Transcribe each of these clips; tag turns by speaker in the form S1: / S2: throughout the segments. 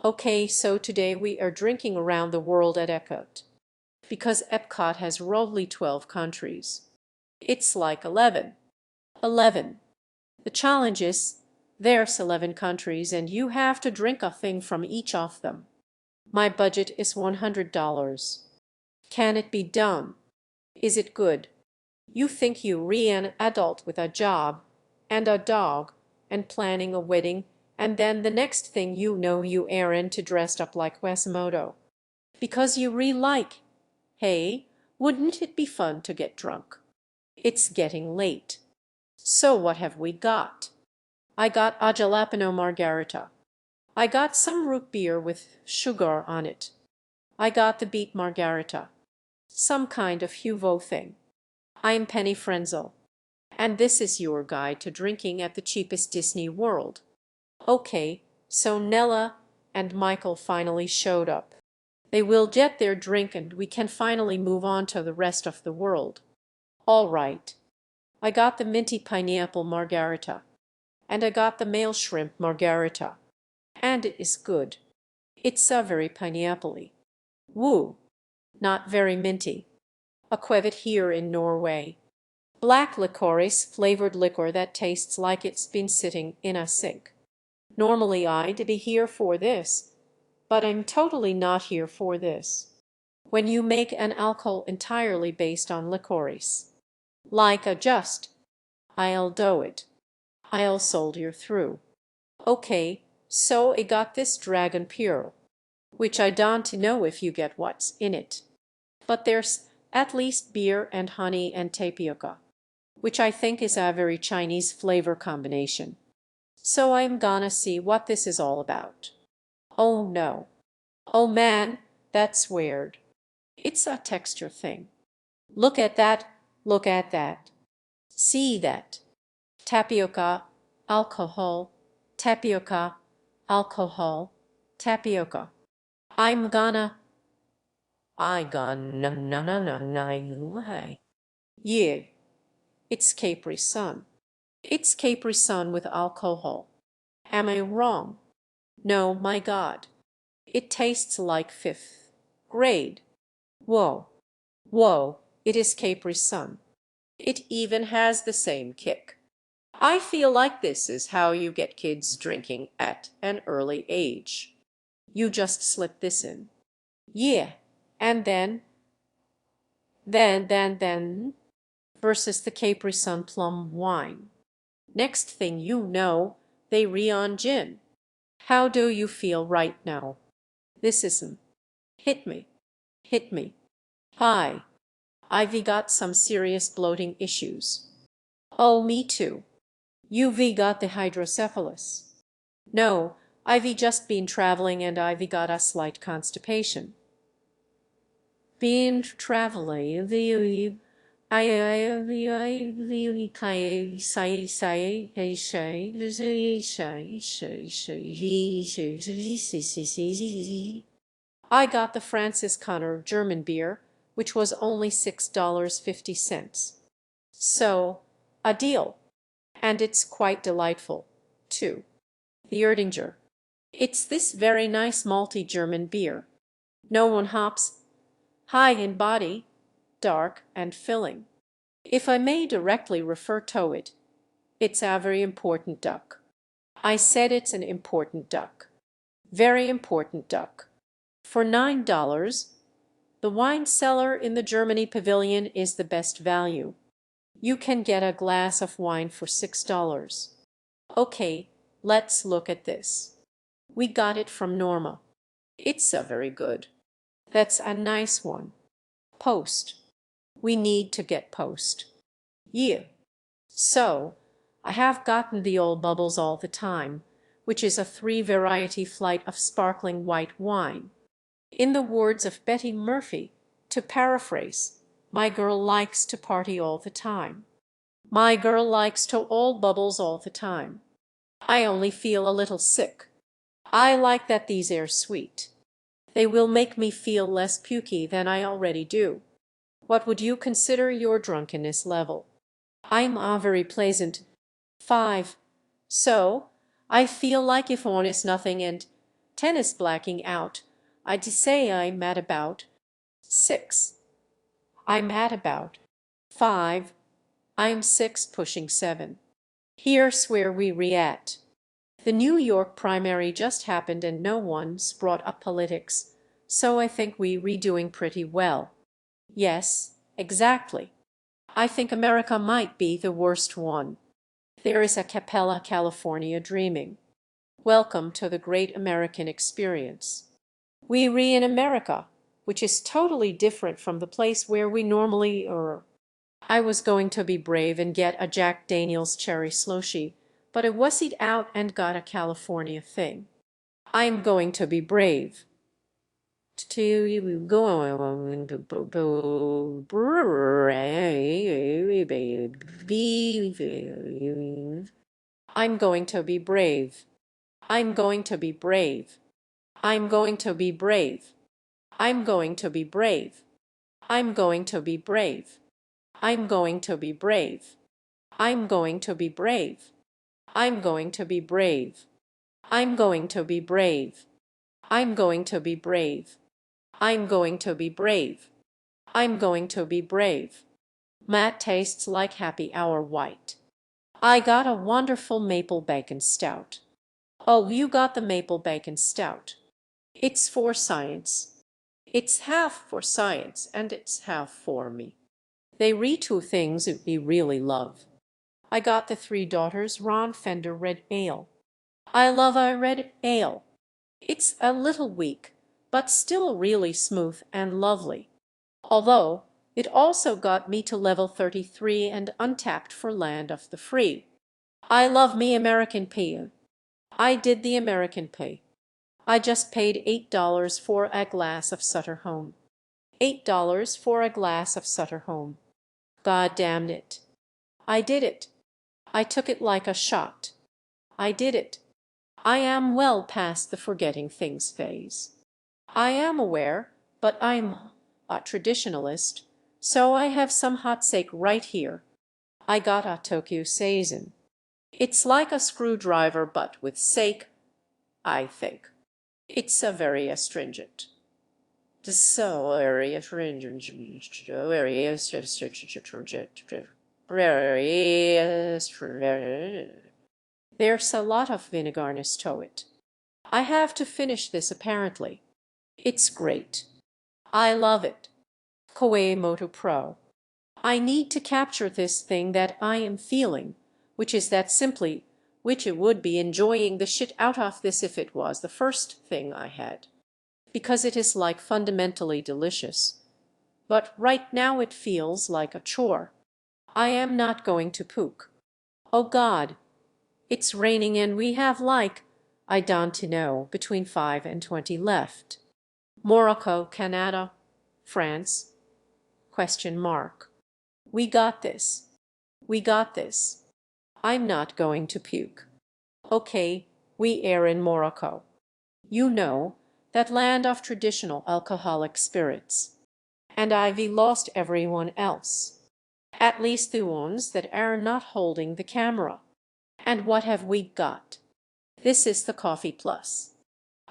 S1: Okay, so today we are drinking around the world at Epcot. Because Epcot has roughly 12 countries. It's like 11. 11. The challenge is, there's 11 countries and you have to drink a thing from each of them. My budget is $100. Can it be done? Is it good? You think you're an adult with a job and a dog and planning a wedding, and then the next thing you know you errand to dressed up like Quasimodo. Because you like, hey, wouldn't it be fun to get drunk? It's getting late. So what have we got? I got a jalapeno margarita. I got some root beer with sugar on it. I got the beet margarita. Some kind of Huvo thing. I'm Penny Frenzel. And this is your guide to drinking at the cheapest Disney World. Okay, so Nella and Michael finally showed up. They will get their drink and we can finally move on to the rest of the world. All right. I got the minty pineapple margarita. And I got the male shrimp margarita. And it is good. It's very pineapple-y. Woo! Not very minty. A quevet here in Norway. Black licorice flavored liquor that tastes like it's been sitting in a sink. Normally I'd be here for this, but I'm totally not here for this. When you make an alcohol entirely based on licorice. Like a just, I'll do it. I'll soldier through. Okay, so I got this Dragon Pure, which I don't know if you get what's in it. But there's at least beer and honey and tapioca, which I think is a very Chinese flavor combination. So I'm gonna see what this is all about. Oh no. Oh man, that's weird. It's a texture thing. Look at that, look at that. See that. Tapioca, alcohol, tapioca, alcohol, tapioca. I gonna yeah, it's Capri Sun. It's Capri Sun with alcohol. Am I wrong? No, my God. It tastes like fifth grade. Whoa, whoa, it is Capri Sun. It even has the same kick. I feel like this is how you get kids drinking at an early age. You just slip this in. Yeah, and then, versus the Capri Sun plum wine. Next thing you know, they re-on gin. How do you feel right now? This isn't. Hit me. Hit me. Hi. I've got some serious bloating issues. Oh, me too. You've got the hydrocephalus. No, I've just been traveling and I've got a slight constipation. Been traveling, I got the Francis Connor German beer, which was only $6.50. So, a deal. And it's quite delightful, too. The Erdinger. It's this very nice malty German beer. No one hops, high in body, dark and filling. If I may directly refer to it, it's a very important duck. I said it's an important duck. Very important duck. For $9, the wine cellar in the Germany Pavilion is the best value. You can get a glass of wine for $6. Okay, let's look at this. We got it from Norma. It's a very good. That's a nice one. Post. We need to get Post. Yeah. So, I have gotten the old bubbles all the time, which is a 3-variety flight of sparkling white wine. In the words of Betty Murphy, to paraphrase, my girl likes to party all the time. My girl likes to old bubbles all the time. I only feel a little sick. I like that these air sweet. They will make me feel less pukey than I already do. What would you consider your drunkenness level? I'm a very pleasant 5. So, I feel like if one is nothing and 10 is blacking out. I'd say I'm at about 6. I'm at about 5. I'm 6 pushing 7. Here's where we react. The New York primary just happened and no one's brought up politics, so I think we redoing pretty well. Yes, exactly. I think America might be the worst one. There is a Capella, California dreaming. Welcome to the great American experience. We re in America, which is totally different from the place where we normally are. I was going to be brave and get a Jack Daniels cherry slushy, but I wussied out and got a California thing. I'm going to be brave. To go to I'm going to be brave. I'm going to be brave. I'm going to be brave. I'm going to be brave. I'm going to be brave. I'm going to be brave. I'm going to be brave. I'm going to be brave. I'm going to be brave. I'm going to be brave. I'm going to be brave. I'm going to be brave. Matt tastes like happy hour white. I got a wonderful maple bacon stout. Oh, you got the maple bacon stout. It's for science. It's half for science and it's half for me. They read two things we really love. I got the Three Daughters Ron Fender Red Ale. I love a red ale. It's a little weak, but still really smooth and lovely. Although it also got me to level 33 and untapped for Land of the Free. I love me American pie. I did the American pie. I just paid $8 for a glass of Sutter Home. $8 for a glass of Sutter Home. God damn it. I did it. I took it like a shot. I did it. I am well past the forgetting things phase. I am aware, but I'm a traditionalist, so I have some hot sake right here. I got a Tokyo Seisen. It's like a screwdriver but with sake, I think. It's a very astringent. So very astringent. Very astringent. There's a lot of vinegarness to it. I have to finish this apparently. It's great. I love it. Koei Moto Pro. I need to capture this thing that I am feeling, which is that simply, which it would be enjoying the shit out of this if it was the first thing I had. Because it is like fundamentally delicious. But right now it feels like a chore. I am not going to pook. Oh God. It's raining and we have like, I don't know, between 5 and 20 left. Morocco, Canada, France? Question mark. We got this. We got this. I'm not going to puke. Okay, we air in Morocco. You know, that land of traditional alcoholic spirits. And I've lost everyone else. At least the ones that are not holding the camera. And what have we got? This is the coffee plus.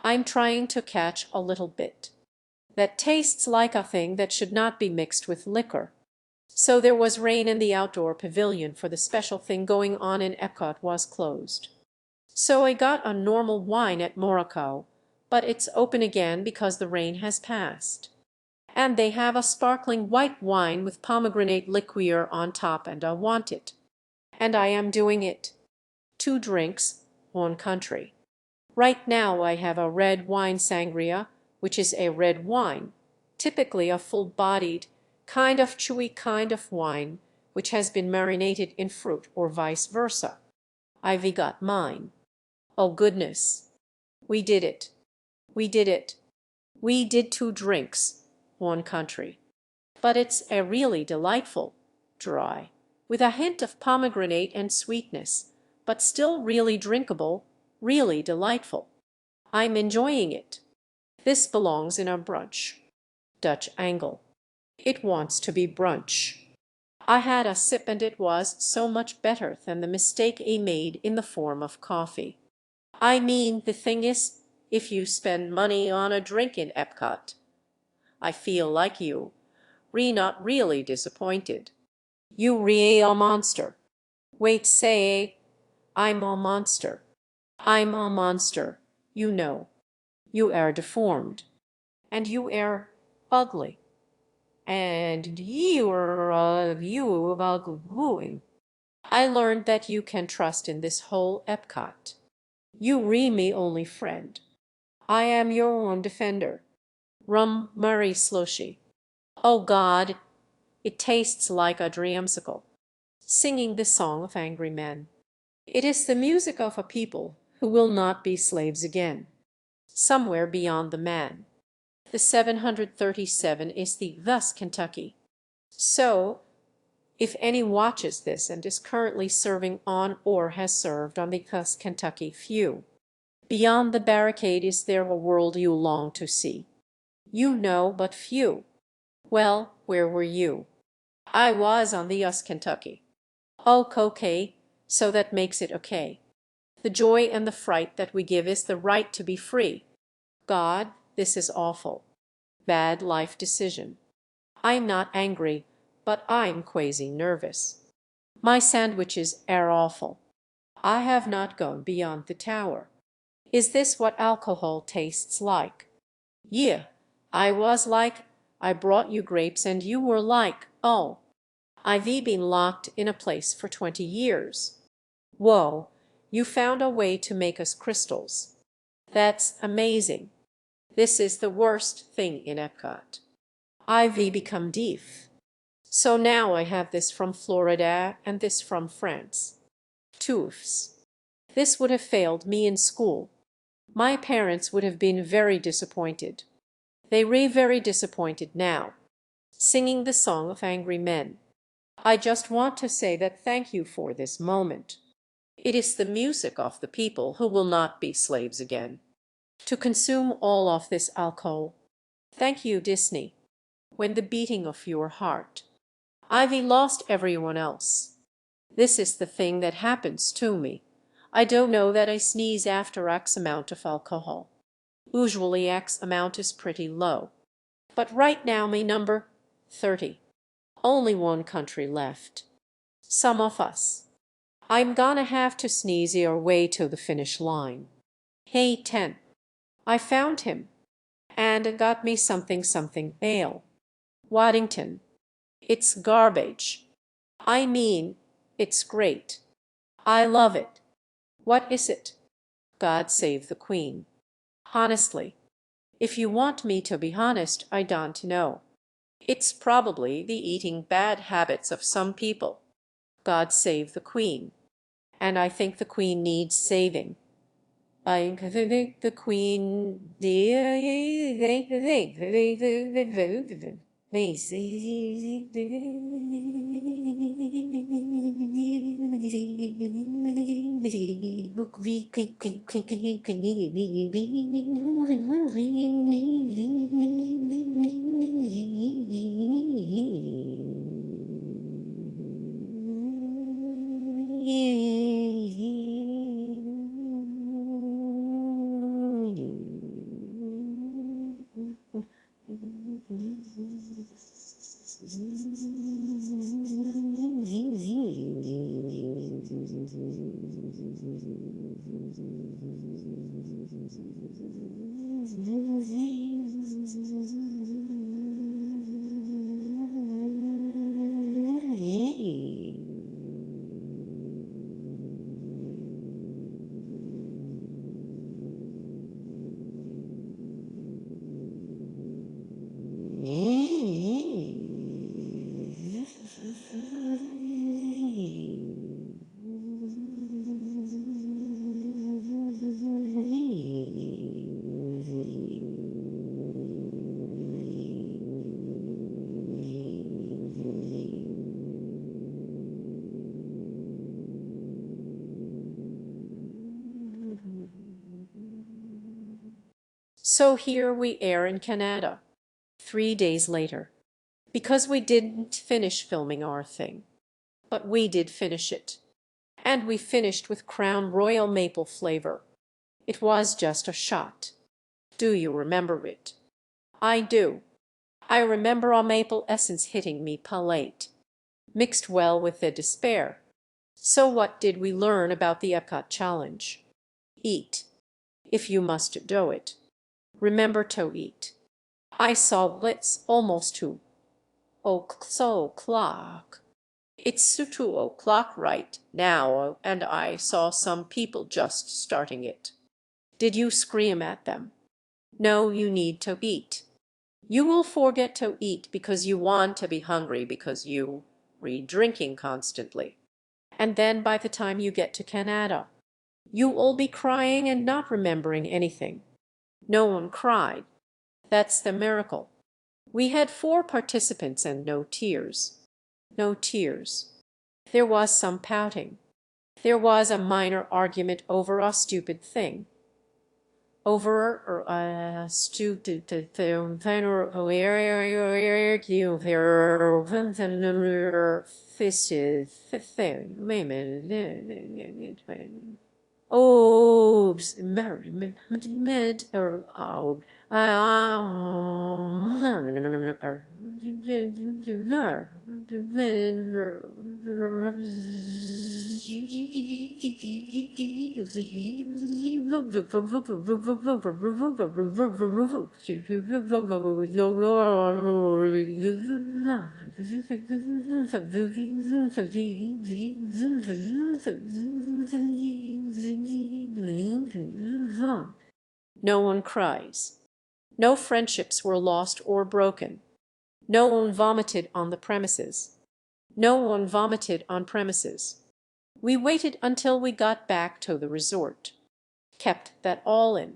S1: I'm trying to catch a little bit. That tastes like a thing that should not be mixed with liquor. So there was rain and the outdoor pavilion for the special thing going on in Epcot was closed. So I got a normal wine at Morocco, but it's open again because the rain has passed. And they have a sparkling white wine with pomegranate liqueur on top and I want it. And I am doing it. 2 drinks, 1 country. Right now I have a red wine sangria, which is a red wine, typically a full-bodied, kind of chewy kind of wine, which has been marinated in fruit or vice versa. Ivy got mine. Oh goodness. We did it. We did it. We did 2 drinks, 1 country. But it's a really delightful, dry, with a hint of pomegranate and sweetness, but still really drinkable, really delightful. I'm enjoying it. This belongs in a brunch. Dutch angle. It wants to be brunch. I had a sip and it was so much better than the mistake I made in the form of coffee. I mean, the thing is, if you spend money on a drink in Epcot. I feel like you, not really disappointed. You a monster. Wait, say, I'm a monster. I'm a monster, you know. You are deformed. And you are ugly. And you are you ugly. I learned that you can trust in this whole Epcot. You me only friend. I am your own defender. Rum Murray Slushy. Oh God, it tastes like a dreamsicle. Singing the song of angry men. It is the music of a people who will not be slaves again. Somewhere beyond the man. The 737 is the thus Kentucky. So, if any watches this and is currently serving on or has served on the thus Kentucky few, beyond the barricade is there a world you long to see? You know but few. Well, where were you? I was on the US Kentucky. Oh, okay, so that makes it okay. The joy and the fright that we give is the right to be free. God, this is awful. Bad life decision. I'm not angry, but I'm quasi nervous. My sandwiches are awful. I have not gone beyond the tower. Is this what alcohol tastes like? Yeah, I was like, I brought you grapes and you were like, oh, I've been locked in a place for 20 years. Whoa, you found a way to make us crystals. That's amazing. This is the worst thing in Epcot. I've become deaf. So now I have this from Florida and this from France. Toofs. This would have failed me in school. My parents would have been very disappointed. They very disappointed now. Singing the song of angry men. I just want to say that thank you for this moment. It is the music of the people who will not be slaves again. To consume all of this alcohol. Thank you, Disney. When the beating of your heart. I've lost everyone else. This is the thing that happens to me. I don't know that I sneeze after X amount of alcohol. Usually X amount is pretty low. But right now my number 30. Only one country left. Some of us. I'm gonna have to sneeze your way to the finish line. Hey, 10. I found him. And got me something ale. Waddington. It's garbage. I mean, it's great. I love it. What is it? God save the Queen. Honestly, if you want me to be honest, I don't know. It's probably the eating bad habits of some people. God save the Queen. And I think the Queen needs saving. I think the Queen So here we are in Canada, 3 days later, because we didn't finish filming our thing. But we did finish it. And we finished with Crown Royal maple flavor. It was just a shot. Do you remember it? I do. I remember a maple essence hitting me palate, mixed well with the despair. So what did we learn about the Epcot challenge? Eat, if you must do it. Remember to eat. I saw it's almost 2 o'clock. It's 2 o'clock right now, and I saw some people just starting it. Did you scream at them? No, you need to eat. You will forget to eat because you want to be hungry because you read drinking constantly. And then by the time you get to Canada, you will be crying and not remembering anything. No one cried. That's the miracle. We had 4 participants and no tears. No tears. There was some pouting. There was a minor argument over a stupid thing. Over a stupid thing. Oh, no one cries. No friendships were lost or broken. No one vomited on the premises. No one vomited on premises. We waited until we got back to the resort. Kept that all in.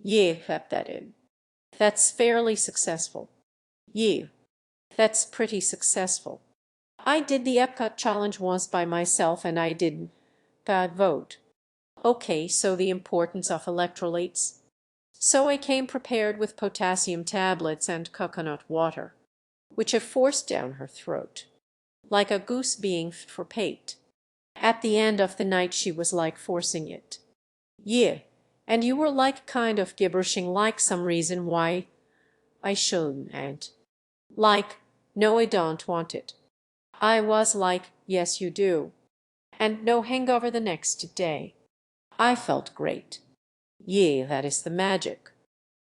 S1: Yeah, kept that in. That's fairly successful. Yeah, that's pretty successful. I did the Epcot challenge once by myself and I didn't vote. Okay, so the importance of electrolytes. So I came prepared with potassium tablets and coconut water, which I forced down her throat, like a goose being for pate. At the end of the night she was like forcing it. Yeah, and you were like kind of gibberishing like some reason why I shouldn't. Like, no, I don't want it. I was like, yes, you do. And no hangover the next day. I felt great. Yeah, that is the magic.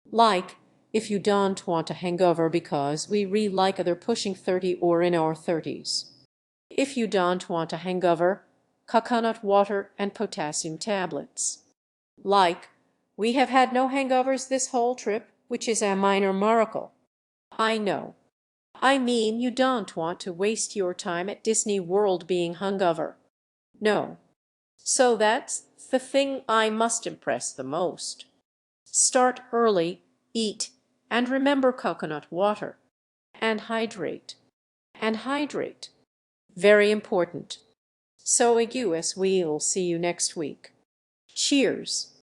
S1: Like, if you don't want a hangover because we really like either pushing 30 or in our 30s. If you don't want a hangover, coconut water and potassium tablets. Like, we have had no hangovers this whole trip, which is a minor miracle. I know. I mean, you don't want to waste your time at Disney World being hungover. No. So that's the thing I must impress the most. Start early, eat, and remember coconut water. And hydrate. And hydrate. Very important. So, we'll see you next week. Cheers.